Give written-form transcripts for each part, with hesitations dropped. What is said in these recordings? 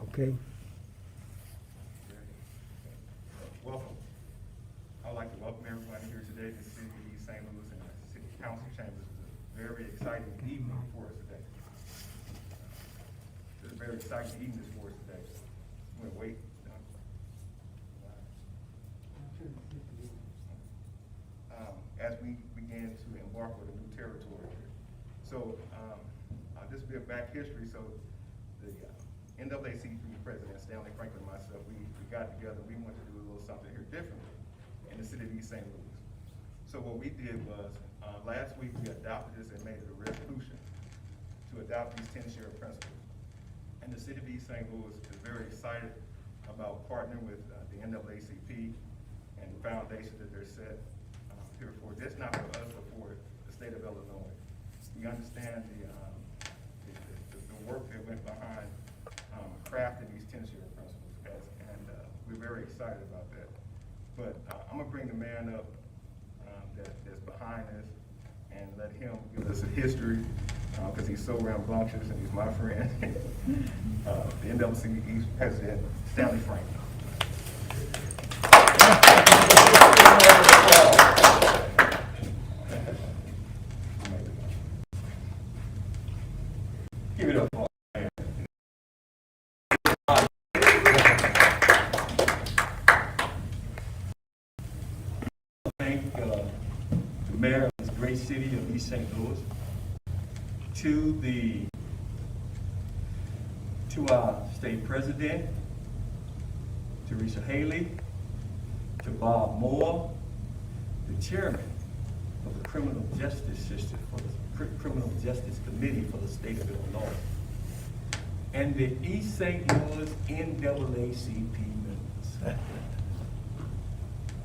Okay. Welcome. I'd like to welcome everybody here today to the City of East St. Louis and the City Council Chambers. It's a very exciting evening for us today. It's a very exciting evening for us today. I'm gonna wait. As we begin to embark with a new territory here. So, this will be a back history. So, the NAACP President Stanley Franklin and myself, we got together. We wanted to do a little something here differently in the City of East St. Louis. So what we did was, last week we adopted this and made it a resolution to adopt these 10 shared principles. And the City of East St. Louis is very excited about partnering with the NAACP and the foundation that they're set here for. This not for us, but for the state of Illinois. We understand the work that went behind crafting these 10 shared principles, and we're very excited about that. But I'm gonna bring the man up that's behind this and let him give us a history, because he's so rambunctious and he's my friend. The NAACP President, Stanley Franklin. Give it up. Thank the mayor of this great city of East St. Louis, to our state president, Teresa Haley, to Bob Moore, the chairman of the Criminal Justice System for the Criminal Justice Committee for the state of Illinois, and the East St. Louis NAACP members.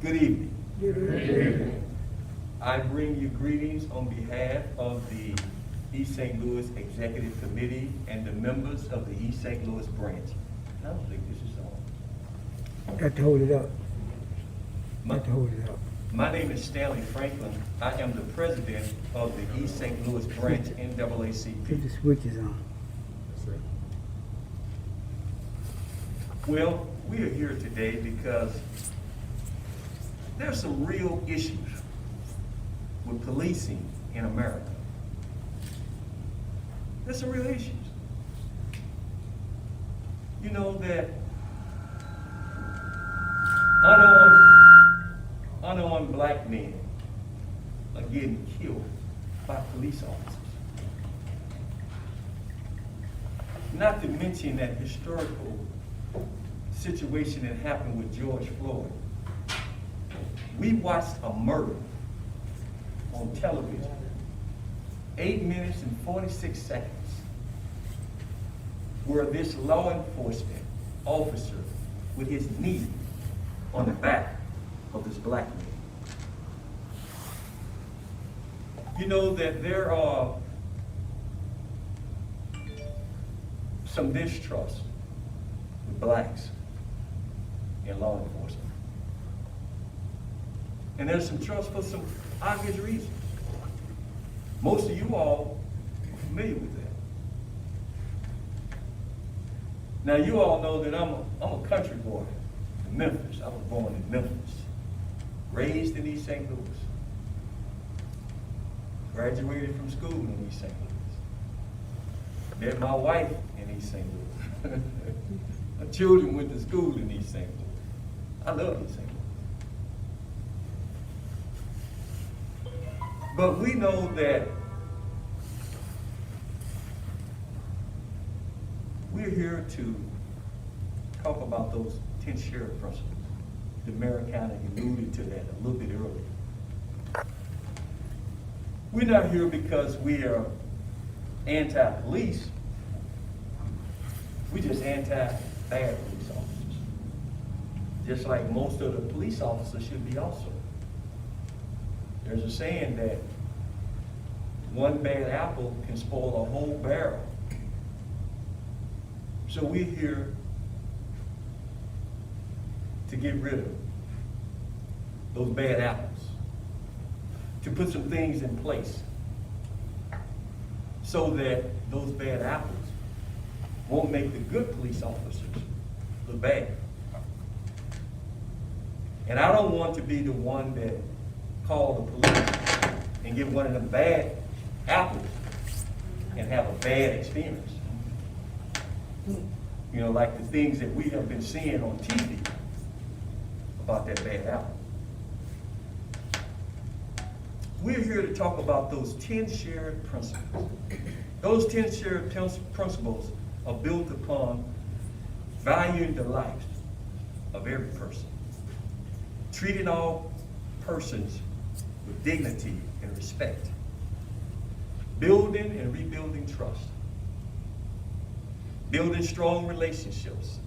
Good evening. Good evening. I bring you greetings on behalf of the East St. Louis Executive Committee and the members of the East St. Louis branch. I don't think this is on. Got to hold it up. My, Got to hold it up. my name is Stanley Franklin. I am the president of the East St. Louis branch Put NAACP. the switches on. Well, we are here today because there's some real issues with policing in America. There's some real issues. You know that unarmed black men are getting killed by police officers. Not to mention that historical situation that happened with George Floyd. We watched a murder on television, 8 minutes and 46 seconds, where this law enforcement officer with his knee on the back of this black man. You know that there are some distrust with blacks in law enforcement. And there's some trust for some obvious reasons. Most of you all are familiar with that. Now you all know that I'm a country boy in Memphis. I was born in Memphis, raised in East St. Louis, graduated from school in East St. Louis, met my wife in East St. Louis. My children went to school in East St. Louis. I love East St. Louis. But we know that we're here to talk about those 10 shared principles. The mayor kind of alluded to that a little bit earlier. We're not here because we are anti-police. We're just anti-bad police officers. Just like most of the police officers should be also. There's a saying that one bad apple can spoil a whole barrel. So we're here to get rid of those bad apples, to put some things in place so that those bad apples won't make the good police officers look bad. And I don't want to be the one that call the police and get one of them bad apples and have a bad experience. You know, like the things that we have been seeing on TV about that bad apple. We're here to talk about those 10 shared principles. Those 10 shared principles are built upon valuing the life of every person, treating all persons with dignity and respect, building and rebuilding trust, building strong relationships,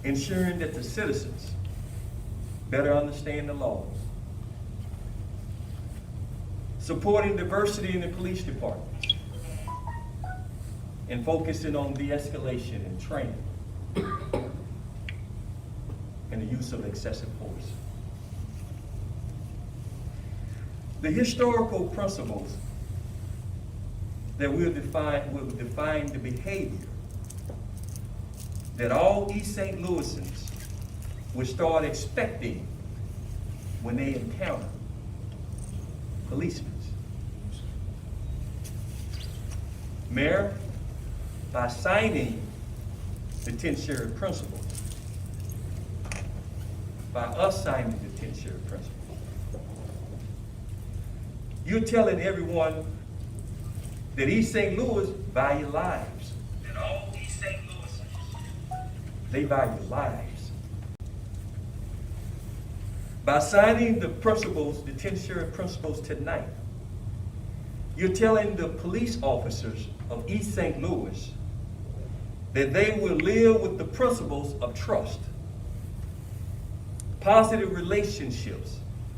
ensuring that the citizens better understand the laws, supporting diversity in the police departments, and focusing on de-escalation and training and the use of excessive force. The historical principles that will define the behavior that all East St. Louisans will start expecting when they encounter policemen. Mayor, by signing the 10 shared principles, by us signing the 10 shared principles, you're telling everyone that East St. Louis value lives. That all East St. Louisans, they value lives. By signing the principles, the 10 shared principles tonight, you're telling the police officers of East St. Louis that they will live with the principles of trust, positive relationships,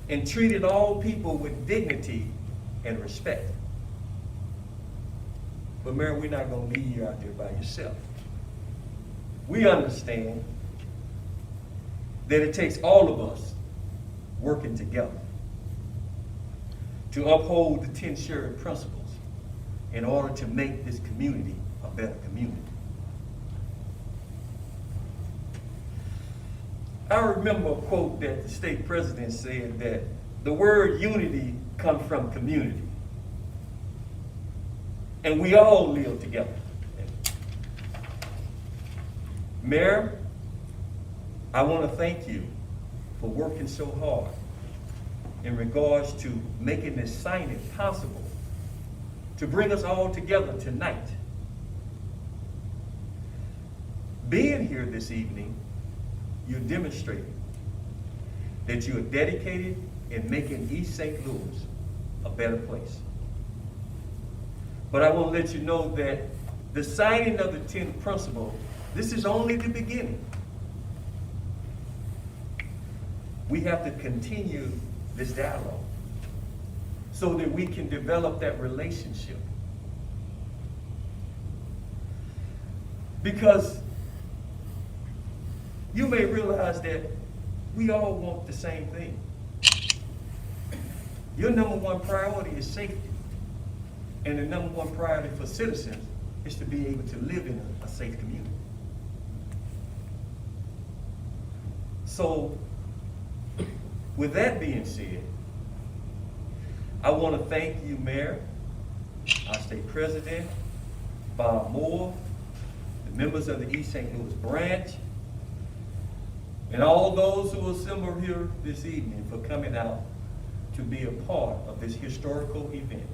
and treating all people with dignity and respect. But Mayor, we're not going to leave you out there by yourself. We understand that it takes all of us working together to uphold the 10 shared principles in order to make this community a better community. I remember a quote that the state president said that the word unity comes from community. And we all live together. Mayor, I want to thank you for working so hard in regards to making this signing possible to bring us all together tonight. Being here this evening, you're demonstrating that you are dedicated in making East St. Louis a better place. But I want to let you know that the signing of the 10 principles, this is only the beginning. We have to continue this dialogue so that we can develop that relationship. Because you may realize that we all want the same thing. Your number one priority is safety. And the number one priority for citizens is to be able to live in a safe community. So, with that being said, I want to thank you, Mayor, our state president, Bob Moore, the members of the East St. Louis branch, and all those who assembled here this evening for coming out to be a part of this historical event.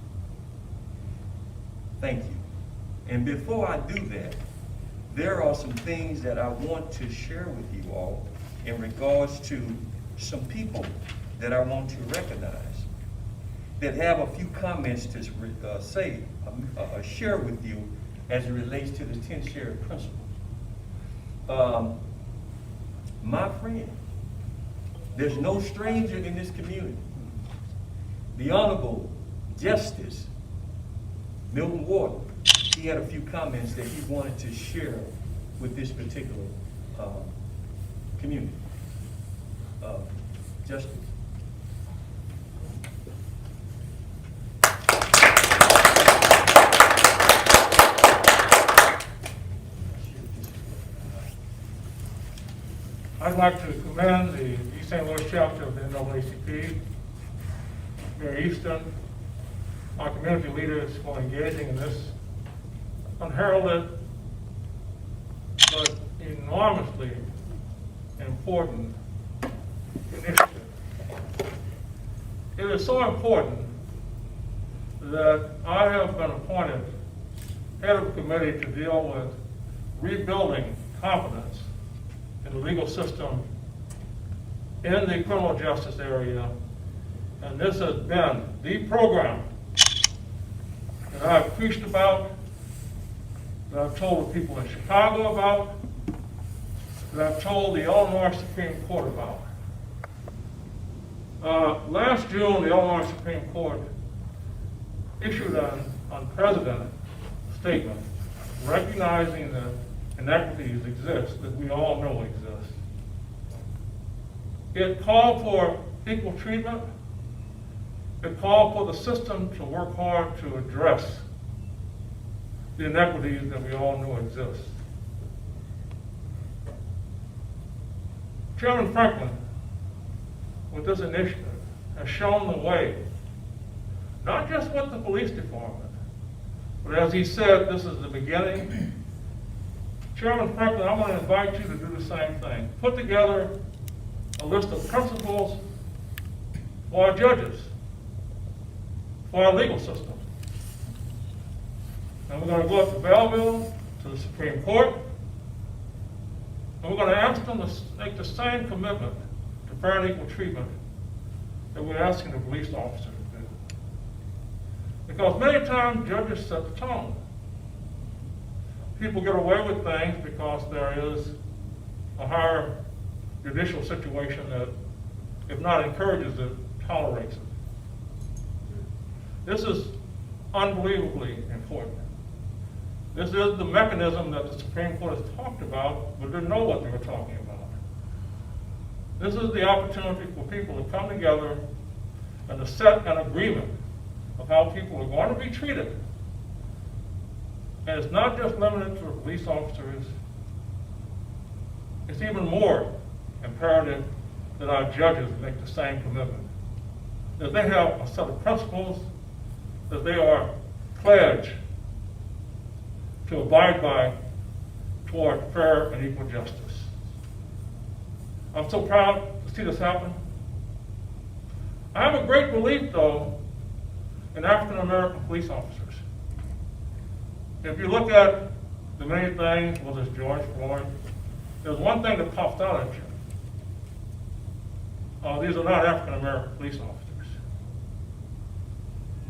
Thank you. And before I do that, there are some things that I want to share with you all in regards to some people that I want to recognize that have a few comments to share with you as it relates to the 10 shared principles. My friend, there's no stranger in this community. The Honorable Justice Milton Ward, he had a few comments that he wanted to share with this particular community. Justice. I'd like to commend the East St. Louis chapter of the NAACP, Mayor Easton, our community leaders for engaging in this unheralded but enormously important initiative. It is so important that I have been appointed head of a committee to deal with rebuilding confidence in the legal system in the criminal justice area. And this has been the program that I've preached about, that I've told the people in Chicago about, that I've told the Illinois Supreme Court about. Last June, the Illinois Supreme Court issued an unprecedented statement recognizing that inequities exist, that we all know exist. It called for equal treatment. It called for the system to work hard to address the inequities that we all know exist. Chairman Franklin, with this initiative, has shown the way, not just with the police department, but as he said, this is the beginning. Chairman Franklin, I want to invite you to do the same thing. Put together a list of principles for our judges, for our legal system. And we're going to go up to Belleville, to the Supreme Court, and we're going to ask them to make the same commitment to fair and equal treatment that we're asking the police officers to do. Because many times judges set the tone. People get away with things because there is a higher judicial situation that, if not encourages it, tolerates it. This is unbelievably important. This is the mechanism that the Supreme Court has talked about, but didn't know what they were talking about. This is the opportunity for people to come together and to set an agreement of how people are going to be treated. And it's not just limited to police officers. It's even more imperative that our judges make the same commitment. That they have a set of principles that they are pledged to abide by toward fair and equal justice. I'm so proud to see this happen. I have a great belief, though, in African American police officers. If you look at the many things, whether it's George Floyd, there's one thing that pops out at you. These are not African American police officers.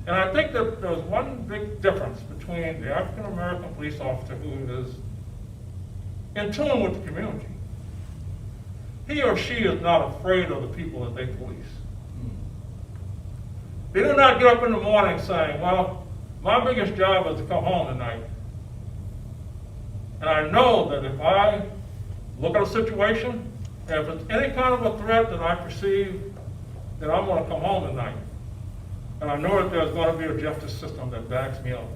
And I think that there's one big difference between the African American police officer who is in tune with the community. He or she is not afraid of the people that they police. They do not get up in the morning saying, well, my biggest job is to come home tonight. And I know that if I look at a situation, and if it's any kind of a threat that I perceive, then I'm going to come home tonight. And I know that there's going to be a justice system that backs me up.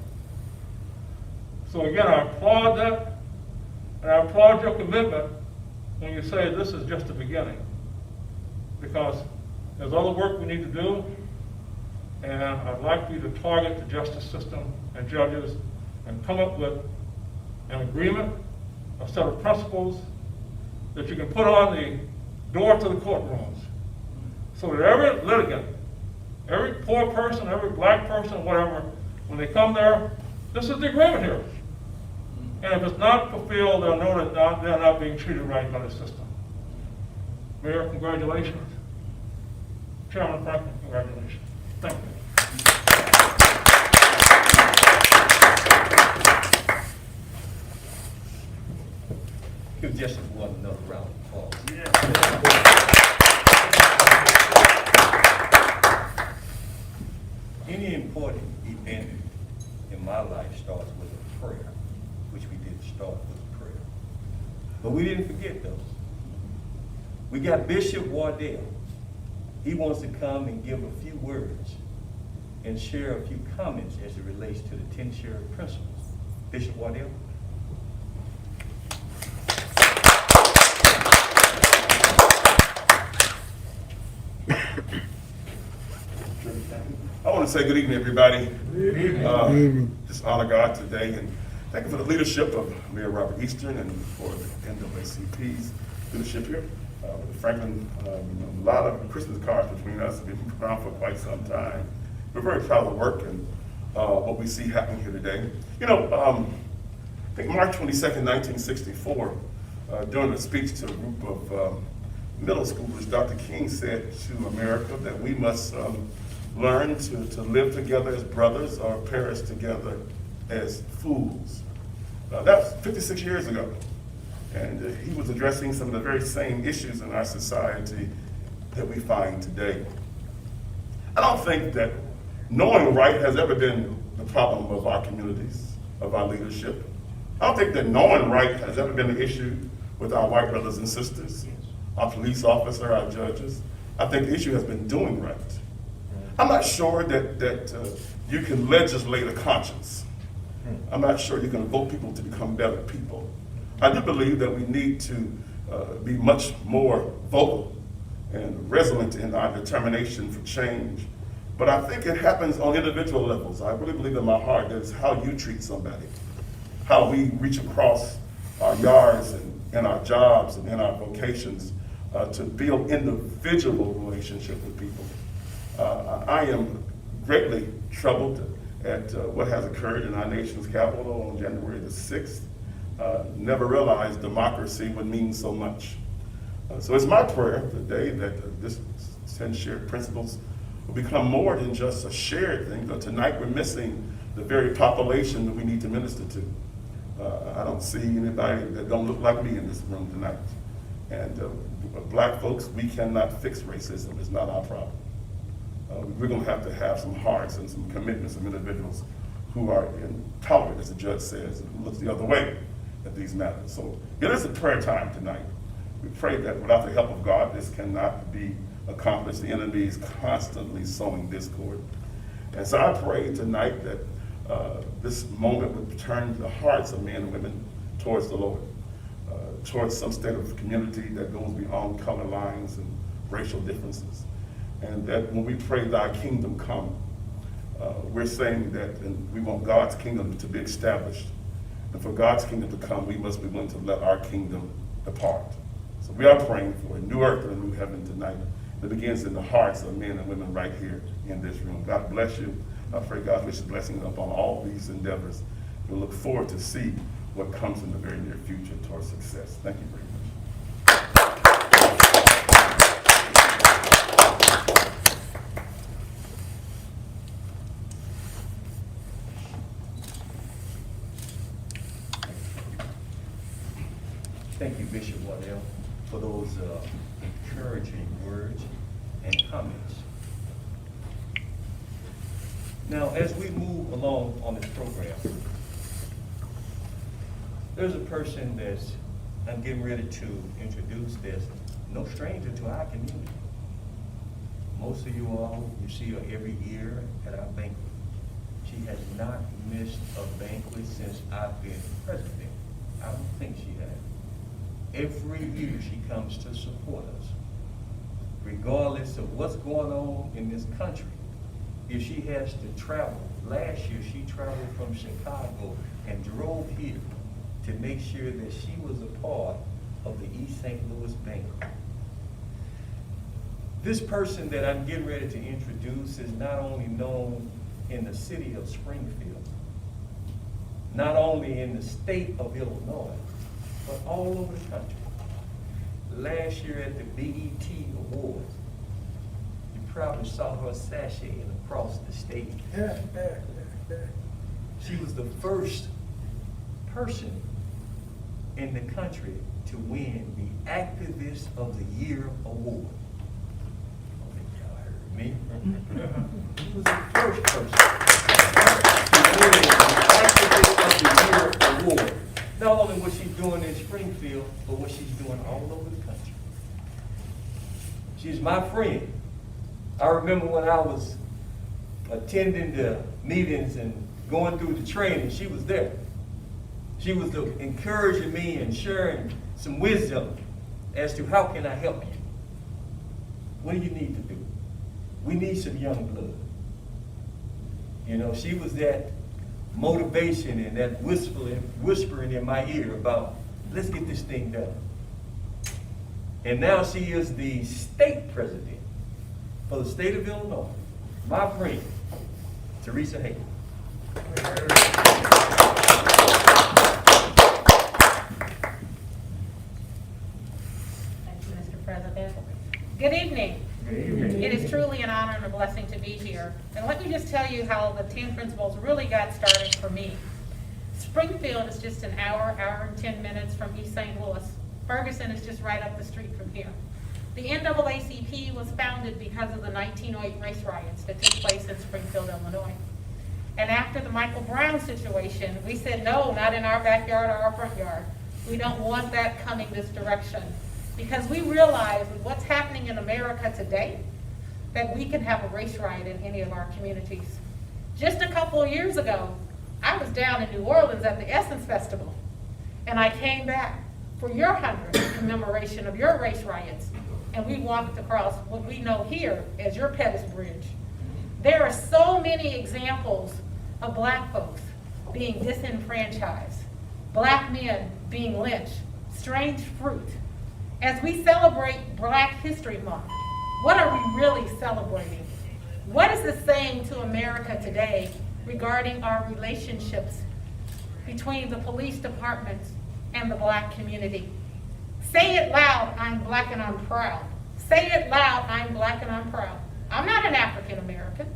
So again, I applaud that, and I applaud your commitment when you say this is just the beginning. Because there's other work we need to do, and I'd like you to target the justice system and judges and come up with an agreement, a set of principles that you can put on the door to the courtrooms so that every litigant, every poor person, every black person, whatever, when they come there, this is the agreement here. And if it's not fulfilled, they'll know that they're not being treated right by the system. Mayor, congratulations. Chairman Franklin, congratulations. Thank you. Give Justice one another round of applause. Yeah. Any important event in my life starts with a prayer, which we did start with a prayer. But we didn't forget those. We got Bishop Wardell. He wants to come and give a few words and share a few comments as it relates to the 10 shared principles. Bishop Wardell. want to say good evening, everybody. Good evening. Evening. Just honor God today, and thank you for the leadership of Mayor Robert Eastern and for the NAACP's leadership here. With Franklin, a lot of Christmas cards between us. We've been around for quite some time. We're very proud of the work and what we see happening here today. I think March 22nd, 1964, during a speech to a group of middle schoolers, Dr. King said to America that we must learn to live together as brothers or perish together as fools. That was 56 years ago. And he was addressing some of the very same issues in our society that we find today. I don't think that knowing right has ever been the problem of our communities, of our leadership. I don't think that knowing right has ever been the issue with our white brothers and sisters, our police officer, our judges. I think the issue has been doing right. I'm not sure that you can legislate a conscience. I'm not sure you can vote people to become better people. I do believe that we need to be much more vocal and resolute in our determination for change. But I think it happens on individual levels. I really believe in my heart that it's how you treat somebody, how we reach across our yards and in our jobs and in our vocations to build individual relationship with people. I am greatly troubled at what has occurred in our nation's capital on January the 6th. Never realized democracy would mean so much. So it's my prayer today that this 10 shared principles will become more than just a shared thing. But tonight we're missing the very population that we need to minister to. I don't see anybody that don't look like me in this room tonight. And black folks, we cannot fix racism. It's not our problem. We're going to have some hearts and some commitments of individuals who are intolerant, as the judge says, and who looks the other way at these matters. So it is a prayer time tonight. We pray that without the help of God, this cannot be accomplished. The enemy is constantly sowing discord. And so I pray tonight that this moment would turn the hearts of men and women towards the Lord, towards some state of community that goes beyond color lines and racial differences. And that when we pray, thy kingdom come, we're saying that and we want God's kingdom to be established. And for God's kingdom to come, we must be willing to let our kingdom depart. So we are praying for a new earth and a new heaven tonight that begins in the hearts of men and women right here in this room. God bless you. I pray God's richest blessing upon all these endeavors. We look forward to see what comes in the very near future towards success. Thank you very much. Thank you, Bishop Waddell, for those encouraging words and comments. Now, as we move along on this program, there's a person that I'm getting ready to introduce that's no stranger to our community. Most of you all, you see her every year at our banquet. She has not missed a banquet since I've been president. I don't think she has. Every year she comes to support us, regardless of what's going on in this country. If she has to travel, last year she traveled from Chicago and drove here to make sure that she was a part of the East St. Louis banquet. This person that I'm getting ready to introduce is not only known in the city of Springfield, not only in the state of Illinois, but all over the country. Last year at the BET Awards, you probably saw her sashaying across the stage. She was the first person in the country to win the Activist of the Year award. I think y'all heard me. She was the first person to win the Activist of the Year award. Not only what she's doing in Springfield, but what she's doing all over the country. She's my friend. I remember when I was attending the meetings and going through the training, she was there. She was encouraging me and sharing some wisdom as to how can I help you. What do you need to do? We need some young blood. You know, she was that motivation and that whispering in my ear about, let's get this thing done. And now she is the state president for the state of Illinois, my friend, Teresa Hayes. Thank you, Mr. President. Good evening. It is truly an honor and a blessing to be here. And let me just tell you how the 10 principles really got started for me. Springfield is just an hour and 10 minutes from East St. Louis. Ferguson is just right up the street from here. The NAACP was founded because of the 1908 race riots that took place in Springfield, Illinois. And after the Michael Brown situation, we said, no, not in our backyard or our front yard. We don't want that coming this direction. Because we realize with what's happening in America today, that we can have a race riot in any of our communities. Just a couple of years ago, I was down in New Orleans at the Essence Festival, and I came back for your 100th commemoration of your race riots, and we walked across what we know here as your Pettus Bridge. There are so many examples of black folks being disenfranchised, black men being lynched, strange fruit. As we celebrate Black History Month, what are we really celebrating? What is this saying to America today regarding our relationships between the police departments and the black community? Say it loud, I'm black and I'm proud. Say it loud, I'm black and I'm proud. I'm not an African American,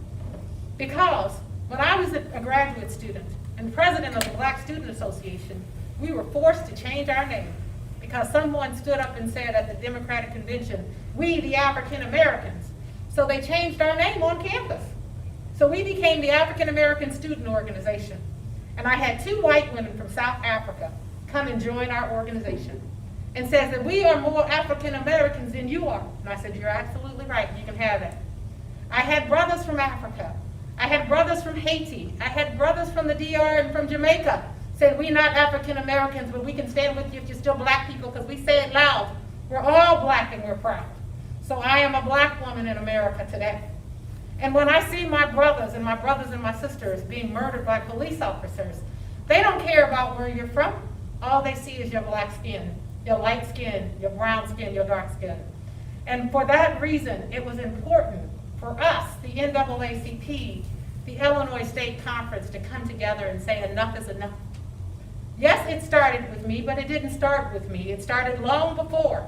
because when I was a graduate student and president of the Black Student Association, we were forced to change our name because someone stood up and said at the Democratic Convention, we the African Americans. So they changed our name on campus. So we became the African American Student Organization. And I had 2 white women from South Africa come and join our organization and says that we are more African Americans than you are. And I said, you're absolutely right, you can have that. I had brothers from Africa. I had brothers from Haiti. I had brothers from the DR and from Jamaica. Said, we're not African Americans, but we can stand with you if you're still black people, because we say it loud. We're all black and we're proud. So I am a black woman in America today. And when I see my brothers and my sisters being murdered by police officers, they don't care about where you're from. All they see is your black skin, your light skin, your brown skin, your dark skin. And for that reason, it was important for us, the NAACP, the Illinois State Conference, to come together and say enough is enough. Yes, it started with me, but it didn't start with me. It started long before.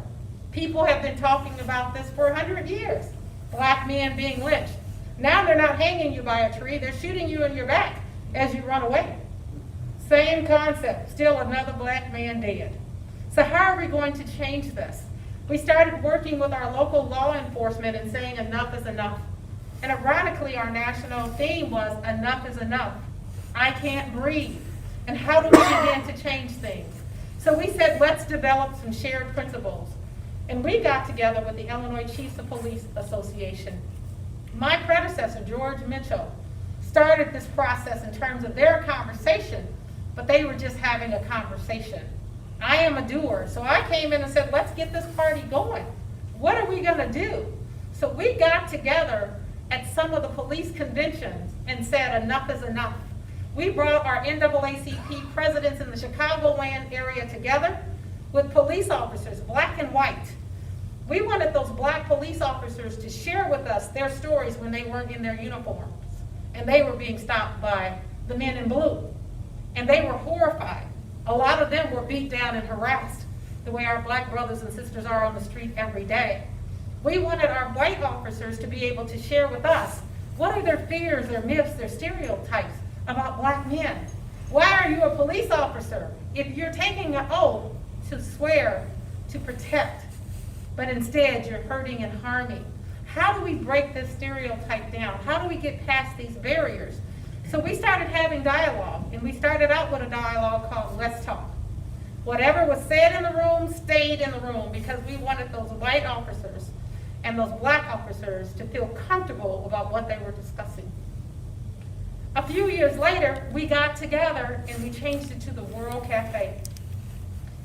People have been talking about this for 100 years. Black men being lynched. Now they're not hanging you by a tree, they're shooting you in your back as you run away. Same concept, still another black man dead. So how are we going to change this? We started working with our local law enforcement and saying enough is enough. And ironically, our national theme was enough is enough. I can't breathe. And how do we begin to change things? So we said, let's develop some shared principles. And we got together with the Illinois Chiefs of Police Association. My predecessor, George Mitchell, started this process in terms of their conversation, but they were just having a conversation. I am a doer, so I came in and said, let's get this party going. What are we gonna do? So we got together at some of the police conventions and said enough is enough. We brought our NAACP presidents in the Chicagoland area together with police officers, black and white. We wanted those black police officers to share with us their stories when they weren't in their uniforms and they were being stopped by the men in blue. And they were horrified. A lot of them were beat down and harassed the way our black brothers and sisters are on the street every day. We wanted our white officers to be able to share with us what are their fears, their myths, their stereotypes about black men. Why are you a police officer if you're taking an oath to swear to protect, but instead you're hurting and harming? How do we break this stereotype down? How do we get past these barriers? So we started having dialogue, and we started out with a dialogue called Let's Talk. Whatever was said in the room stayed in the room, because we wanted those white officers and those black officers to feel comfortable about what they were discussing. A few years later, we got together and we changed it to the World Cafe.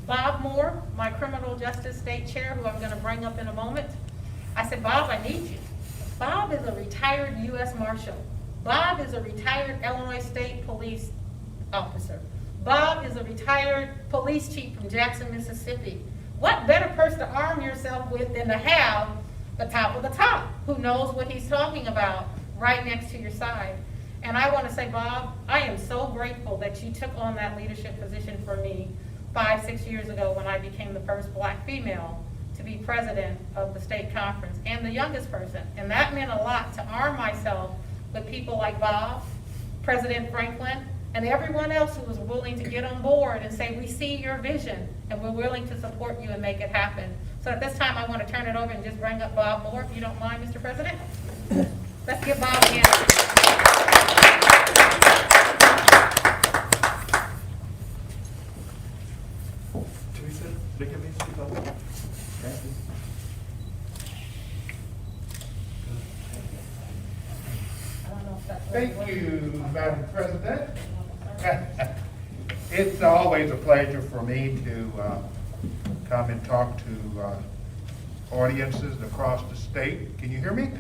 Bob Moore, my criminal justice state chair, who I'm going to bring up in a moment, I said, Bob, I need you. Bob is a retired U.S. Marshal. Bob is a retired Illinois State Police officer. Bob is a retired police chief from Jackson, Mississippi. What better person to arm yourself with than to have the top of the top, who knows what he's talking about, right next to your side. And I want to say, Bob, I am so grateful that you took on that leadership position for me 5-6 years ago when I became the first black female to be president of the state conference and the youngest person. And that meant a lot to arm myself with people like Bob, President Franklin, and everyone else who was willing to get on board and say, we see your vision and we're willing to support you and make it happen. So at this time, I want to turn it over and just bring up Bob Moore, if you don't mind, Mr. President. Let's give Bob a hand. Teresa, look at me, speak up. Thank you. I don't know if that's. Thank you, Madam President. It's always a pleasure for me to come and talk to audiences across the state. Can you hear me?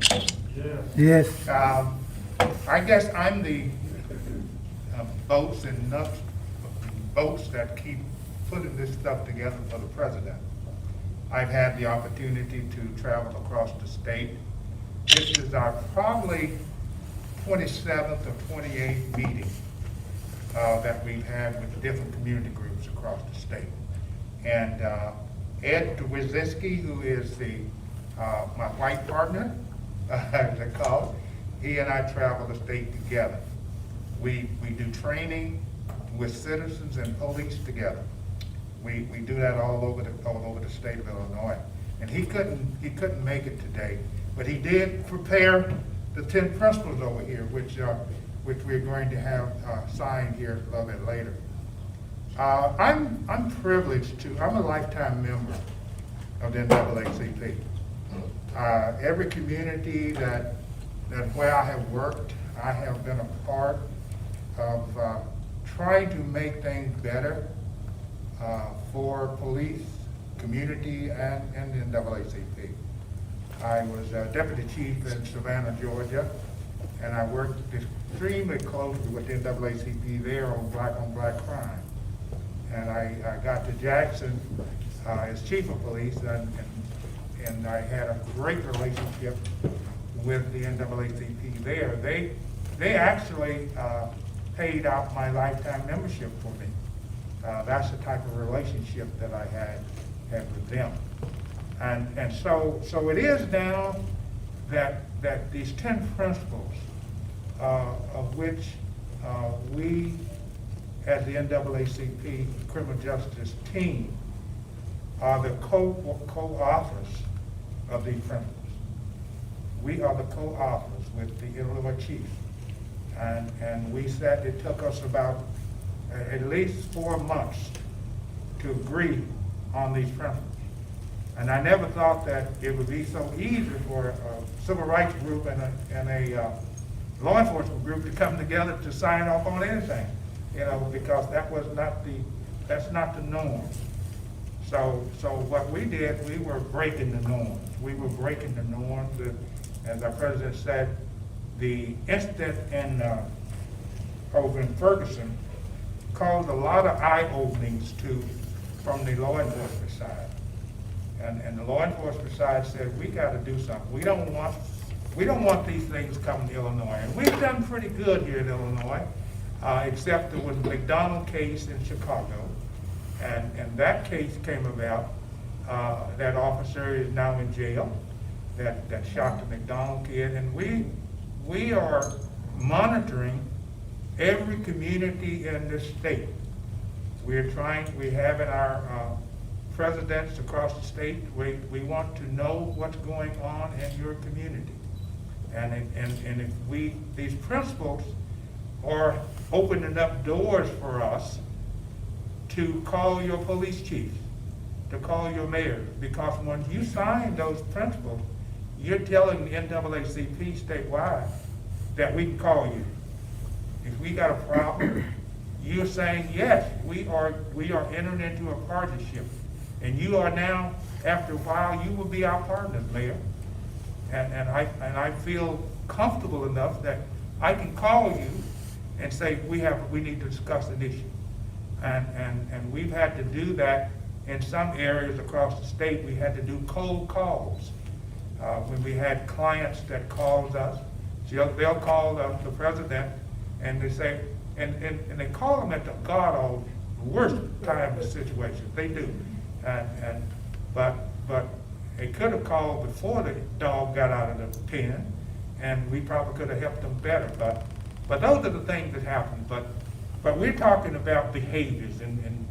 Yes. I guess I'm the bolts and nuts, bolts that keep putting this stuff together for the president. I've had the opportunity to travel across the state. This is our probably 27th or 28th meeting that we've had with different community groups across the state. And Ed Dwyzinski, who is my white partner, as they call it, he and I travel the state together. We do training with citizens and police together. We do that all over the state of Illinois. And he couldn't make it today, but he did prepare the 10 principles over here, which we're going to have signed here a little bit later. I'm privileged I'm a lifetime member of the NAACP. Every community that where I have worked, I have been a part of trying to make things better for police, community, and the NAACP. I was deputy chief in Savannah, Georgia, and I worked extremely closely with the NAACP there on black crime. And I got to Jackson as chief of police, and I had a great relationship with the NAACP there. They actually paid out my lifetime membership for me. That's the type of relationship that I had with them. And so it is now that these 10 principles, of which we, as the NAACP criminal justice team, are the co-authors of these principles. We are the co-authors with the Illinois chiefs. And we said it took us about at least 4 months to agree on these principles. And I never thought that it would be so easy for a civil rights group and a law enforcement group to come together to sign off on anything, because that's not the norm. So what we did, we were breaking the norms. We were breaking the norms. As our president said, the incident over in Ferguson caused a lot of eye openings from the law enforcement side. And the law enforcement side said, we got to do something. We don't want these things coming to Illinois. And we've done pretty good here in Illinois, except there was the McDonald case in Chicago. And that case came about, that officer is now in jail that shot the McDonald kid. And we are monitoring every community in the state. We're having our presidents across the state. We want to know what's going on in your community. And if these principles are opening up doors for us to call your police chiefs, to call your mayors, because when you sign those principles, you're telling the NAACP statewide that we can call you. If we got a problem, you're saying, yes, we are entering into a partnership. And you are now, after a while, you will be our partners, Mayor. And I feel comfortable enough that I can call you and say, we need to discuss an issue. And we've had to do that in some areas across the state. We had to do cold calls. When we had clients that called us, they'll call the president and they say, and they call them at the worst time of the situation. They do. But they could have called before the dog got out of the pen, and we probably could have helped them better. But those are the things that happen. But we're talking about behaviors, and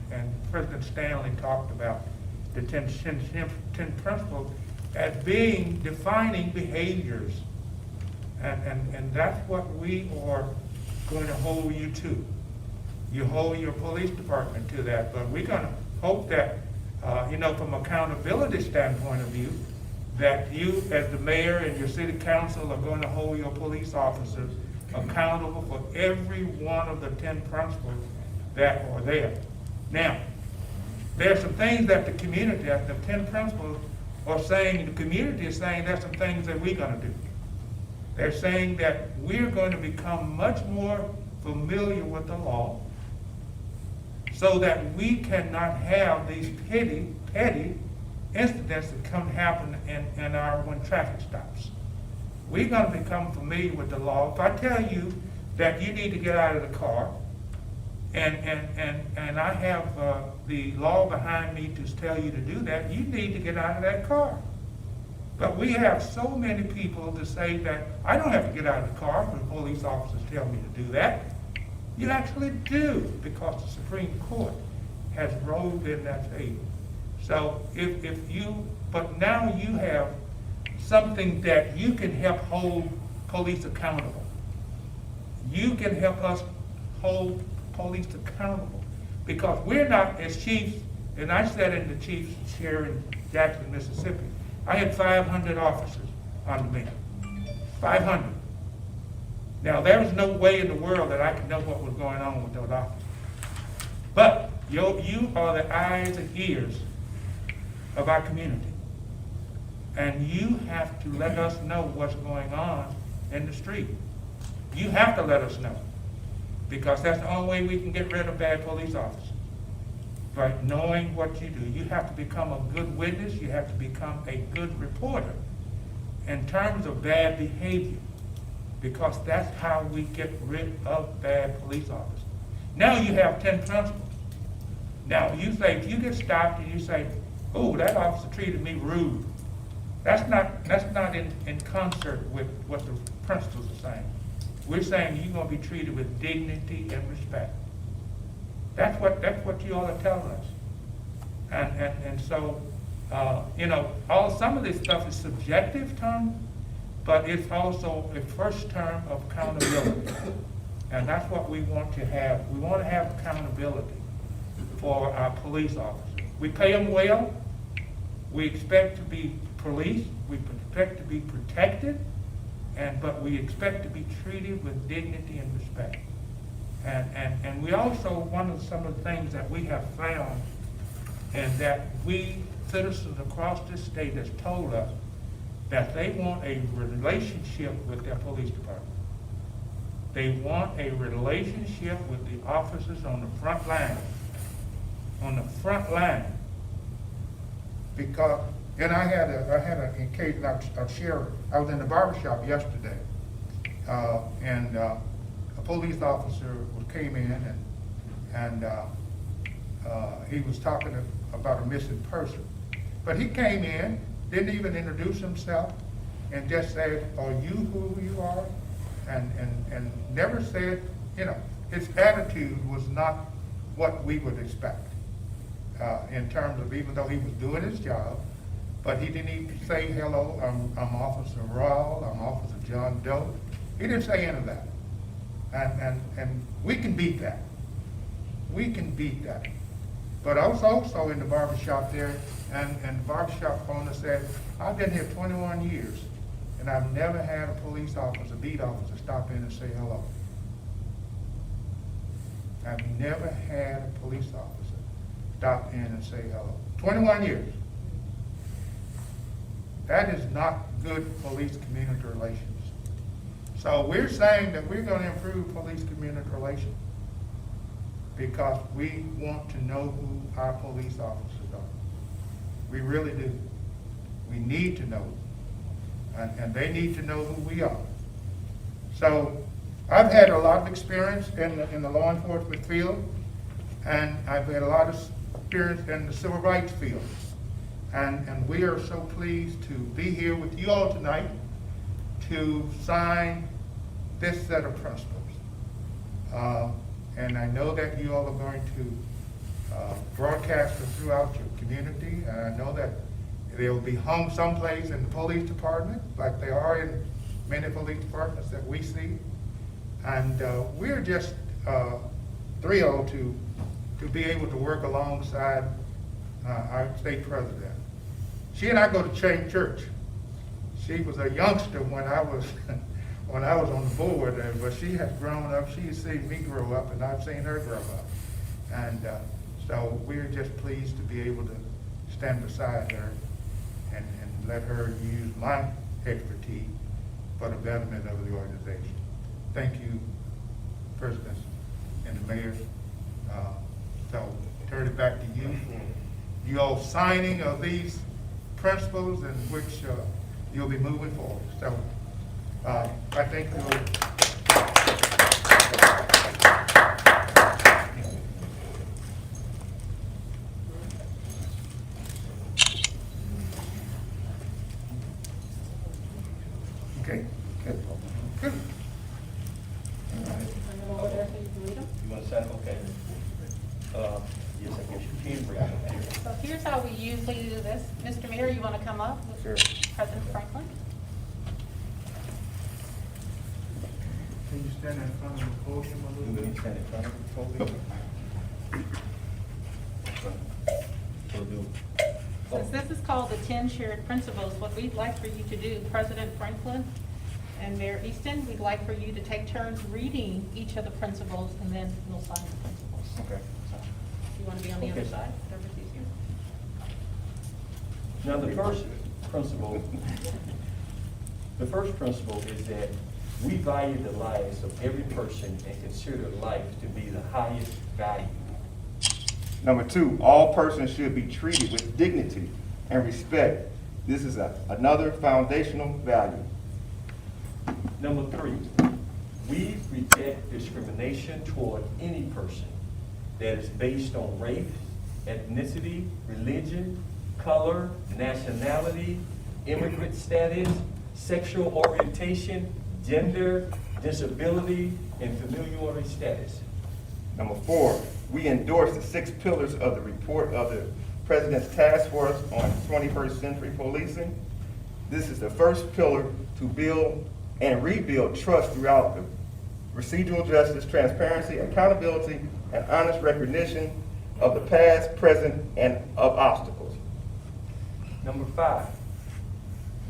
President Stanley talked about the 10 principles as being defining behaviors. And that's what we are going to hold you to. You hold your police department to that, but we're going to hope that, from accountability standpoint of view, that you as the mayor and your city council are going to hold your police officers accountable for every one of the 10 principles that are there. Now, there are some things that the community, the 10 principles are saying, the community is saying there's some things that we're going to do. They're saying that we're going to become much more familiar with the law so that we cannot have these petty incidents that come happen in our when traffic stops. We're going to become familiar with the law. If I tell you that you need to get out of the car, and I have the law behind me to tell you to do that, you need to get out of that car. But we have so many people to say that I don't have to get out of the car when police officers tell me to do that. You actually do, because the Supreme Court has ruled in that favor. So but now you have something that you can help hold police accountable. You can help us hold police accountable, because we're not, as chiefs, and I sat in the chief's chair in Jackson, Mississippi. I had 500 officers under me. 500. Now, there was no way in the world that I could know what was going on with those officers. But you are the eyes and ears of our community. And you have to let us know what's going on in the street. You have to let us know, because that's the only way we can get rid of bad police officers. Right? Knowing what you do. You have to become a good witness. You have to become a good reporter in terms of bad behavior, because that's how we get rid of bad police officers. Now you have 10 principles. Now you say, if you get stopped and you say, oh, that officer treated me rude, that's not in concert with what the principles are saying. We're saying you're going to be treated with dignity and respect. That's what you ought to tell us. And so, some of this stuff is subjective term, but it's also a first term of accountability. And that's what we want to have. We want to have accountability for our police officers. We pay them well. We expect to be policed. We expect to be protected. But we expect to be treated with dignity and respect. And we also, some of the things that we have found, and that we citizens across this state has told us, that they want a relationship with their police department. They want a relationship with the officers on the front line. On the front line. Because, and I had an occasion, I'll share, I was in the barbershop yesterday, and a police officer came in and he was talking about a missing person. But he came in, didn't even introduce himself, and just said, are you who you are? And never said, his attitude was not what we would expect in terms of, even though he was doing his job, but he didn't even say, hello, I'm Officer Rawl, I'm Officer John Doe. He didn't say any of that. And we can beat that. We can beat that. But I was also in the barbershop there, and the barbershop owner said, I've been here 21 years, and I've never had a police officer, beat officer, stop in and say hello. I've never had a police officer stop in and say hello. 21 years. That is not good police-community relations. So we're saying that we're gonna improve police-community relations because we want to know who our police officers are. We really do. We need to know, and they need to know who we are. So I've had a lot of experience in the law enforcement field, and I've had a lot of experience in the civil rights field. And we are so pleased to be here with you all tonight to sign this set of principles. And I know that you all are going to broadcast them throughout your community, and I know that they'll be hung someplace in the police department, like they are in many police departments that we see. And we're just thrilled to be able to work alongside our state president. She and I go to the same church. She was a youngster when I was when I was on the board, but she has grown up. She has seen me grow up, and I've seen her grow up. And so we're just pleased to be able to stand beside her and let her use my expertise for the betterment of the organization. Thank you, President and the Mayor. So turn it back to you. You all signing of these principles in which you'll be moving forward. So I think we'll. Okay. Good. Good. Over there so you can read them. You want to sign? Okay. Yes, I guess you can bring it here. So here's how we usually do this. Mr. Mayor, you want to come up with Sure. President Franklin? Can you stand in front of the podium a You little want bit? to stand in front of the podium? So do. Since this is called the 10 shared principles, what we'd like for you to do, President Franklin and Mayor Easton, we'd like for you to take turns reading each of the principles, and then we'll sign the principles. Okay. So, if you want to be on the other Okay. side, whatever's easier. Now, the first principle is that we value the lives of every person and consider life to be the highest value. Number 2, all persons should be treated with dignity and respect. This is another foundational value. Number 3, we reject discrimination toward any person that is based on race, ethnicity, religion, color, nationality, immigrant status, sexual orientation, gender, disability, and familiarity status. Number 4, we endorse the 6 pillars of the report of the President's Task Force on 21st Century Policing. This is the first pillar to build and rebuild trust throughout the procedural justice, transparency, accountability, and honest recognition of the past, present, and of obstacles. Number 5,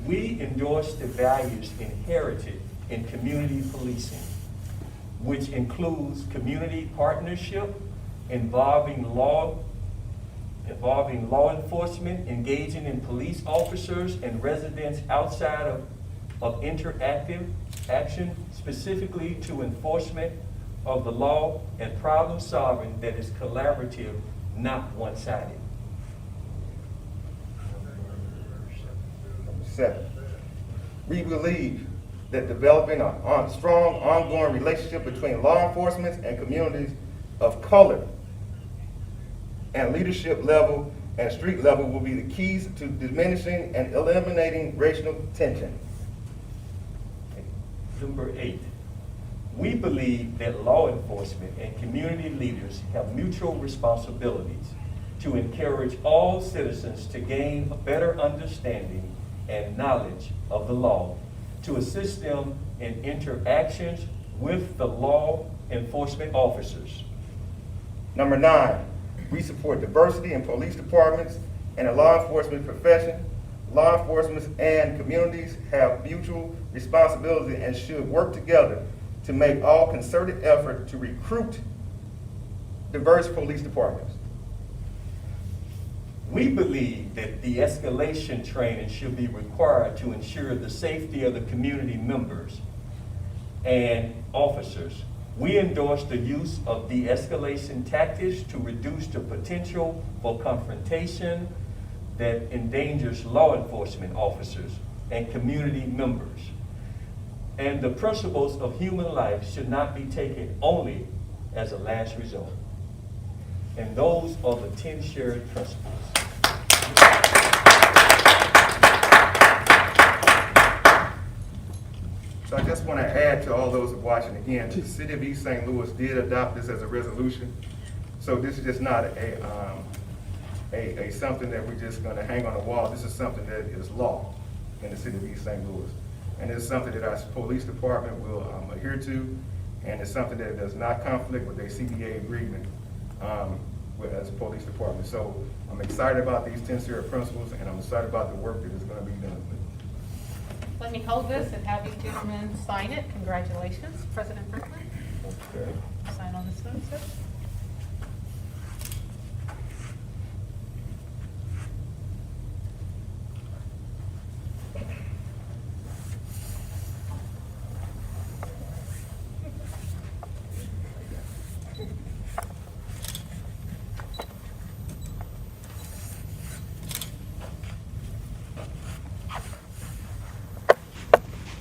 we endorse the values inherited in community policing, which includes community partnership, involving law enforcement, engaging in police officers and residents outside of interactive action, specifically to enforcement of the law, and problem solving that is collaborative, not one-sided. Number 7, we believe that developing a strong ongoing relationship between law enforcement and communities of color and leadership level and street level will be the keys to diminishing and eliminating racial tension. Number 8, we believe that law enforcement and community leaders have mutual responsibilities to encourage all citizens to gain a better understanding and knowledge of the law, to assist them in interactions with the law enforcement officers. Number 9, we support diversity in police departments and the law enforcement profession. Law enforcement and communities have mutual responsibility and should work together to make all concerted effort to recruit diverse police departments. We believe that de-escalation training should be required to ensure the safety of the community members. and officers. We endorse the use of de-escalation tactics to reduce the potential for confrontation that endangers law enforcement officers and community members. And the principles of human life should not be taken only as a last resort. And those are the 10 shared principles. So I just want to add to all those watching again, the city of East St. Louis did adopt this as a resolution. So this is just not a something that we're just going to hang on the wall. This is something that is law in the city of East St. Louis. And it's something that our police department will adhere to, and it's something that does not conflict with a CBA agreement as a police department. So I'm excited about these 10 shared principles, and I'm excited about the work that is going to be done with it. Let me hold this and have you gentlemen sign it. Congratulations, President Franklin. Okay. Sign on this one, sir.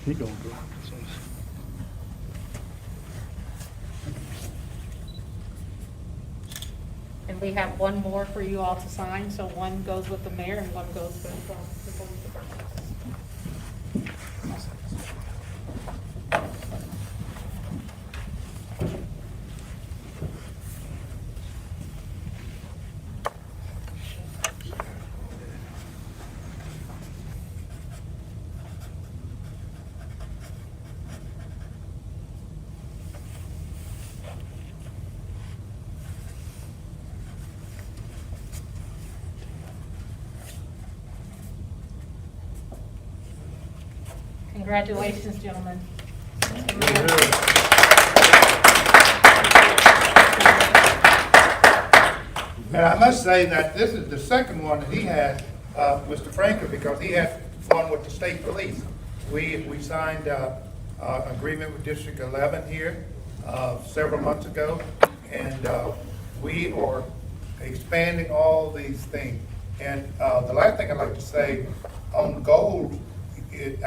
He gonna go. And we have one more for you all to sign, so one goes with the mayor and one goes with the police department. Congratulations, gentlemen. And I must say that this is the second one that he had, Mr. Franklin, because he had one with the state police. We signed agreement with District 11 here several months ago, and we are expanding all these things. And the last thing I'd like to say on goals,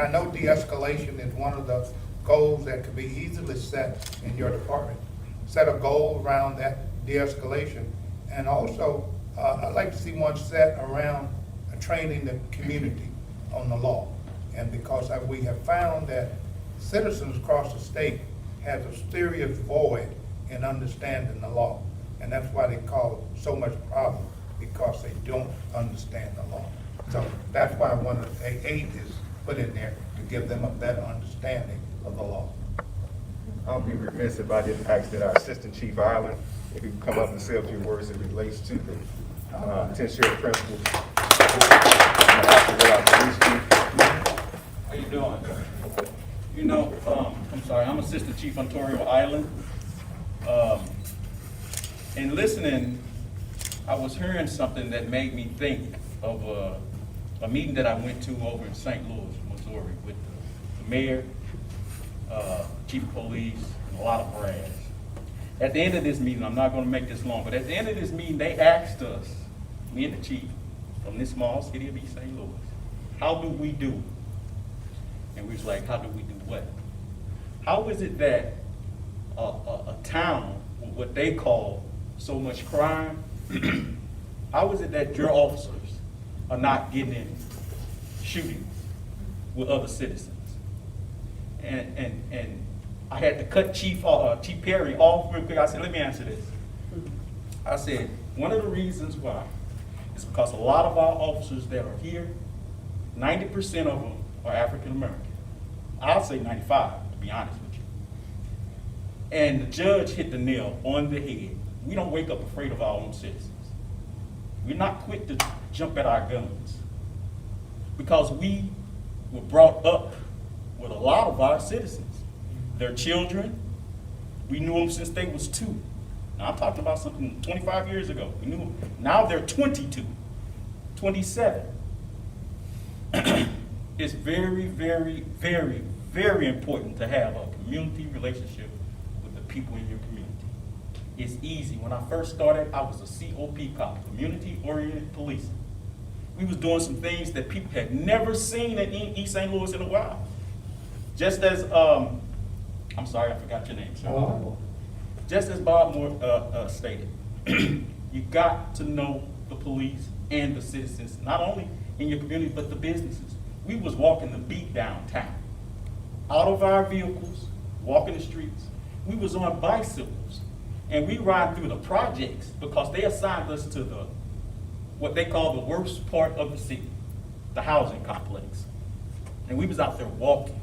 I know de-escalation is one of the goals that could be easily set in your department. Set a goal around that de-escalation. And also, I'd like to see one set around training the community on the law. And because we have found that citizens across the state have a serious void in understanding the law. And that's why they cause so much problem, because they don't understand the law. So that's why one of the eight is put in there to give them a better understanding of the law. I'll be remiss if I didn't ask that our Assistant Chief Ireland, if he could come up and say a few words that relates to the 10 shared principles. How you doing? You know, I'm sorry, I'm Assistant Chief Ontario Island. In listening, I was hearing something that made me think of a meeting that I went to over in St. Louis, Missouri, with the mayor, chief of police, and a lot of brass. At the end of this meeting, I'm not going to make this long, but at the end of this meeting, they asked us, me and the chief, from this small city of East St. Louis, how do we do? And we was like, how do we do what? How is it that a town with what they call so much crime, how is it that your officers are not getting in shootings with other citizens? And I had to cut Chief Perry off real quick. I said, let me answer this. I said, one of the reasons why is because a lot of our officers that are here, 90% of them are African American. I'll say 95, to be honest with you. And the judge hit the nail on the head. We don't wake up afraid of our own citizens. We're not quick to jump at our guns, because we were brought up with a lot of our citizens. Their children, we knew them since they was 2. Now I'm talking about something 25 years ago. We knew them. Now they're 22, 27. It's very, very, very, very important to have a community relationship with the people in your community. It's easy. When I first started, I was a COP cop, community-oriented policing. We was doing some things that people had never seen in East St. Louis in a while. Just as, I'm sorry, I forgot your name, sir. Just as Bob Moore stated, you got to know the police and the citizens, not only in your community, but the businesses. We was walking the beat downtown, out of our vehicles, walking the streets. We was on bicycles, and we ride through the projects because they assigned us to what they call the worst part of the city, the housing complex. And we was out there walking,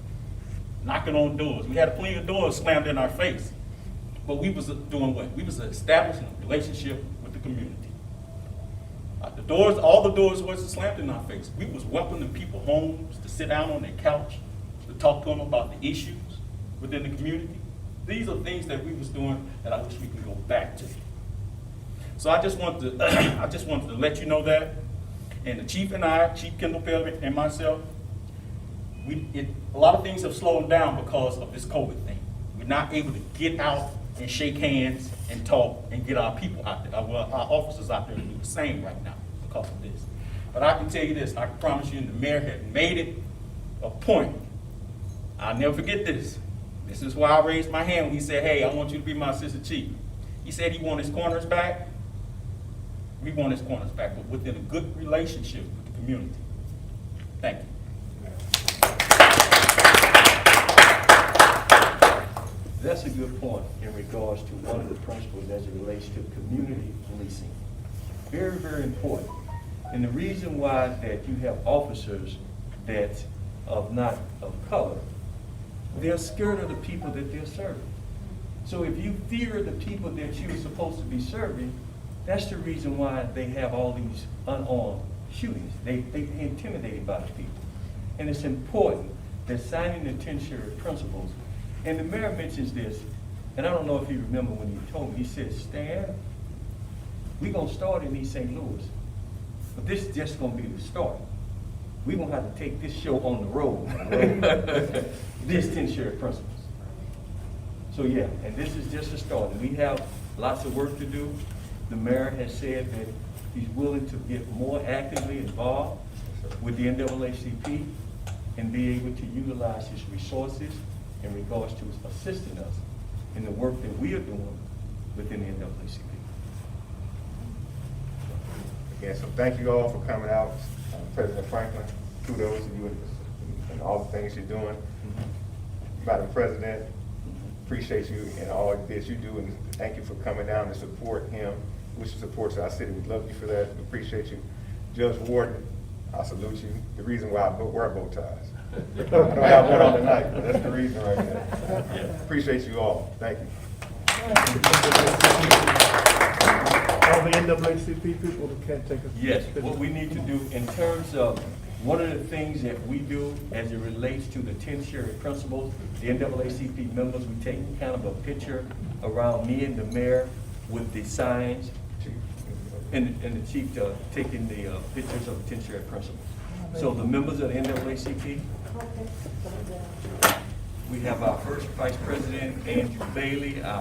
knocking on doors. We had plenty of doors slammed in our face. But we was doing what? We was establishing a relationship with the community. All the doors wasn't slammed in our face. We was welcoming people homes to sit down on their couch, to talk to them about the issues within the community. These are things that we was doing that I wish we could go back to. So I just wanted to let you know that. And the chief and I, Chief Kendall Pelvick and myself, a lot of things have slowed down because of this COVID thing. We're not able to get out and shake hands and talk and get our people out there, our officers out there to do the same right now because of this. But I can tell you this, I can promise you, the mayor had made it a point. I'll never forget this. This is why I raised my hand when he said, hey, I want you to be my assistant chief. He said he wanted his corners back. We want his corners back, but within a good relationship with the community. Thank you. That's a good point in regards to one of the principles as it relates to community policing. Very, very important. And the reason why that you have officers that are not of color, they're scared of the people that they're serving. So if you fear the people that you're supposed to be serving, that's the reason why they have all these unarmed shootings. They're intimidated by the people. And it's important that signing the 10 sheriff principles, and the mayor mentions this, and I don't know if you remember when he told me, he said, Stan, we're gonna start in East St. Louis, but this is just gonna be the start. We're gonna have to take this show on the road. This 10 sheriff principles. So yeah, and this is just a start. We have lots of work to do. The mayor has said that he's willing to get more actively involved with the NAACP and be able to utilize his resources in regards to assisting us in the work that we are doing within the NAACP. Again, so thank you all for coming out. President Franklin, kudos to you and all the things you're doing. Madam President, appreciate you and all that you do, and thank you for coming down to support him, which supports our city. We love you for that. We appreciate you. Judge Warden, I salute you. The reason why I wear bow ties. I don't have one on tonight, but that's the reason right there. Appreciate you all. Thank you. All the NAACP people that can't take us. Yes, what we need to do in terms of one of the things that we do as it relates to the 10 sheriff principles, the NAACP members, we take kind of a picture around me and the mayor with the signs, and the chief taking the pictures of the 10 sheriff principles. So the members of the NAACP, we have our first vice president, Andrew Bailey, our